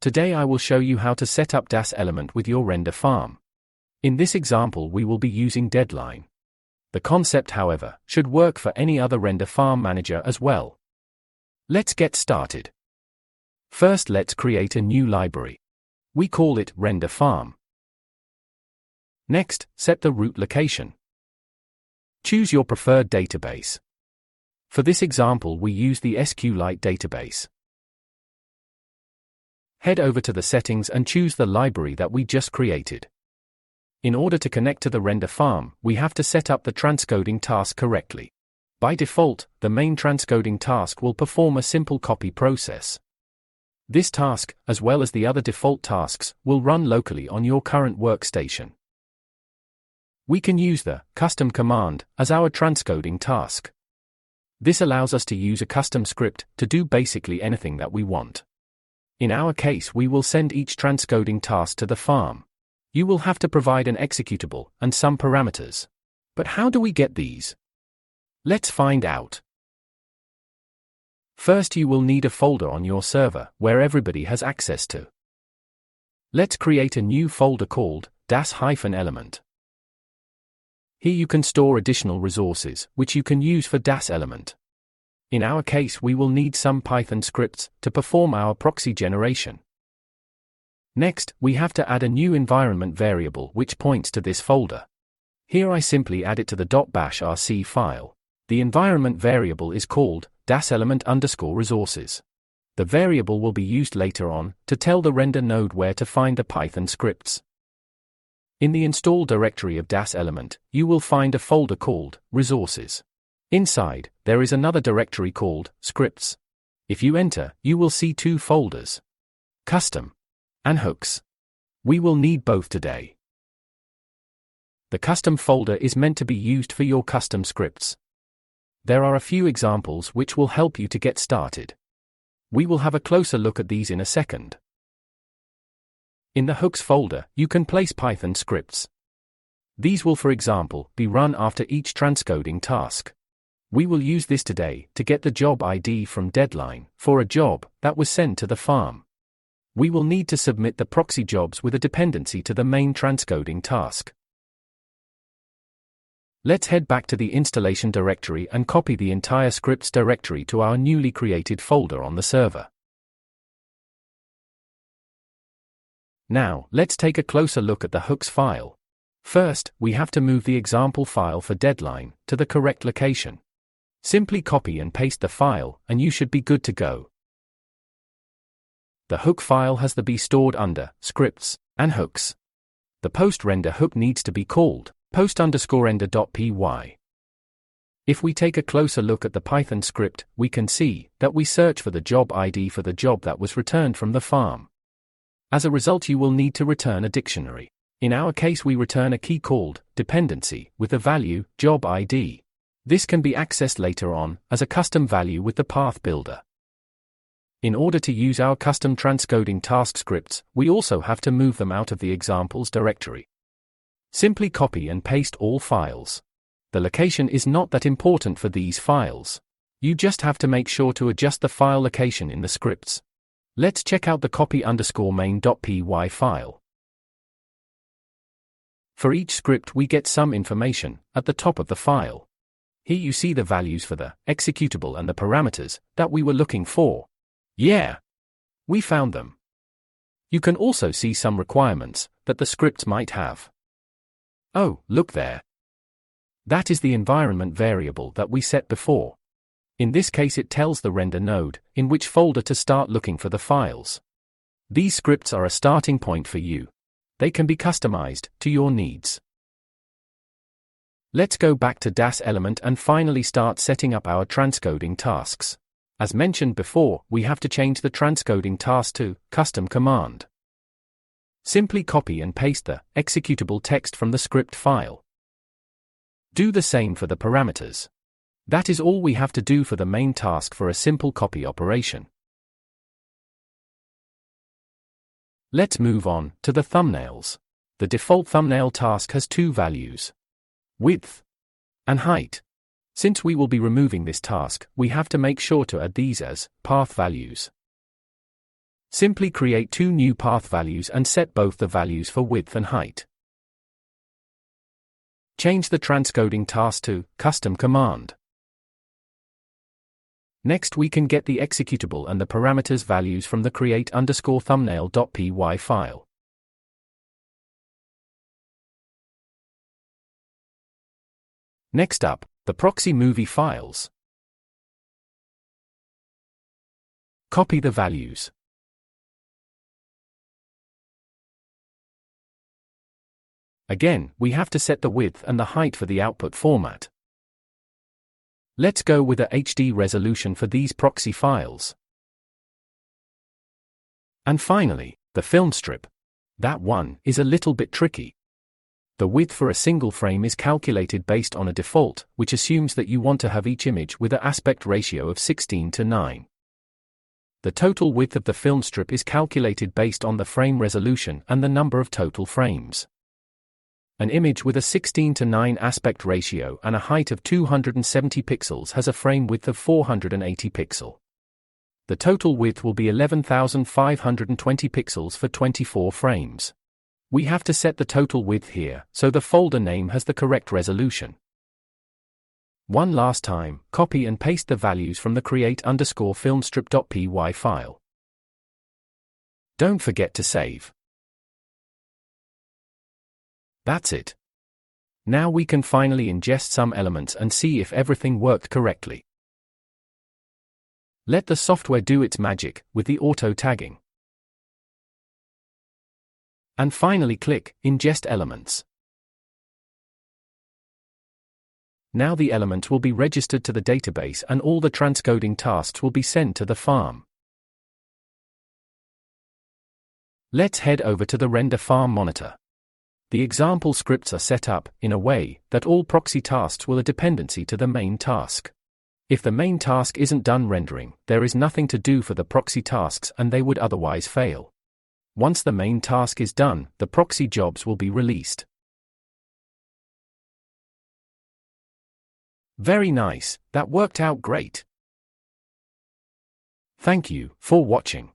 Today I will show you how to set up DAS element with your render farm. In this example we will be using deadline. The concept, however, should work for any other render farm manager as well. Let's get started. First let's create a new library. We call it render farm. Next, set the root location. Choose your preferred database. For this example we use the SQLite database. Head over to the settings and choose the library that we just created. In order to connect to the render farm, we have to set up the transcoding task correctly. By default, the main transcoding task will perform a simple copy process. This task, as well as the other default tasks, will run locally on your current workstation. We can use the custom command as our transcoding task. This allows us to use a custom script to do basically anything that we want. In our case, we will send each transcoding task to the farm. You will have to provide an executable and some parameters. But how do we get these? Let's find out. First, you will need a folder on your server where everybody has access to. Let's create a new folder called DAS-element. Here you can store additional resources, which you can use for DAS element. In our case, we will need some Python scripts to perform our proxy generation. Next, we have to add a new environment variable which points to this folder. Here I simply add it to the .bash rc file. The environment variable is called DAS-element_resources. The variable will be used later on to tell the render node where to find the Python scripts. In the install directory of DAS element, you will find a folder called resources. Inside, there is another directory called scripts. If you enter, you will see two folders: custom and hooks. We will need both today. The custom folder is meant to be used for your custom scripts. There are a few examples which will help you to get started. We will have a closer look at these in a second. In the hooks folder, you can place Python scripts. These will, for example, be run after each transcoding task. We will use this today to get the job ID from deadline for a job that was sent to the farm. We will need to submit the proxy jobs with a dependency to the main transcoding task. Let's head back to the installation directory and copy the entire scripts directory to our newly created folder on the server. Now, let's take a closer look at the hooks file. First, we have to move the example file for deadline to the correct location. Simply copy and paste the file, and you should be good to go. The hook file has to be stored under scripts and hooks. The post-render hook needs to be called post_render.py. If we take a closer look at the Python script, we can see that we search for the job ID for the job that was returned from the farm. As a result, you will need to return a dictionary. In our case, we return a key called dependency with the value job ID. This can be accessed later on as a custom value with the path builder. In order to use our custom transcoding task scripts, we also have to move them out of the examples directory. Simply copy and paste all files. The location is not that important for these files. You just have to make sure to adjust the file location in the scripts. Let's check out the copy_main.py file. For each script we get some information at the top of the file. Here you see the values for the executable and the parameters that we were looking for. Yeah! We found them. You can also see some requirements that the scripts might have. Oh, look there. That is the environment variable that we set before. In this case it tells the render node in which folder to start looking for the files. These scripts are a starting point for you. They can be customized to your needs. Let's go back to DAS element and finally start setting up our transcoding tasks. As mentioned before, we have to change the transcoding task to custom command. Simply copy and paste the executable text from the script file. Do the same for the parameters. That is all we have to do for the main task for a simple copy operation. Let's move on to the thumbnails. The default thumbnail task has two values: width and height. Since we will be removing this task, we have to make sure to add these as path values. Simply create two new path values and set both the values for width and height. Change the transcoding task to custom command. Next we can get the executable and the parameters values from the create_thumbnail.py file. Next up, the proxy movie files. Copy the values. Again, we have to set the width and the height for the output format. Let's go with a HD resolution for these proxy files. And finally, the film strip. That one is a little bit tricky. The width for a single frame is calculated based on a default, which assumes that you want to have each image with an aspect ratio of 16:9. The total width of the film strip is calculated based on the frame resolution and the number of total frames. An image with a 16:9 aspect ratio and a height of 270 pixels has a frame width of 480 pixels. The total width will be 11,520 pixels for 24 frames. We have to set the total width here, so the folder name has the correct resolution. One last time, copy and paste the values from the create_filmstrip.py file. Don't forget to save. That's it. Now we can finally ingest some elements and see if everything worked correctly. Let the software do its magic with the auto tagging. And finally click Ingest Elements. Now the element will be registered to the database and all the transcoding tasks will be sent to the farm. Let's head over to the render farm monitor. The example scripts are set up in a way that all proxy tasks will a dependency to the main task. If the main task isn't done rendering, there is nothing to do for the proxy tasks and they would otherwise fail. Once the main task is done, the proxy jobs will be released. Very nice, that worked out great. Thank you for watching.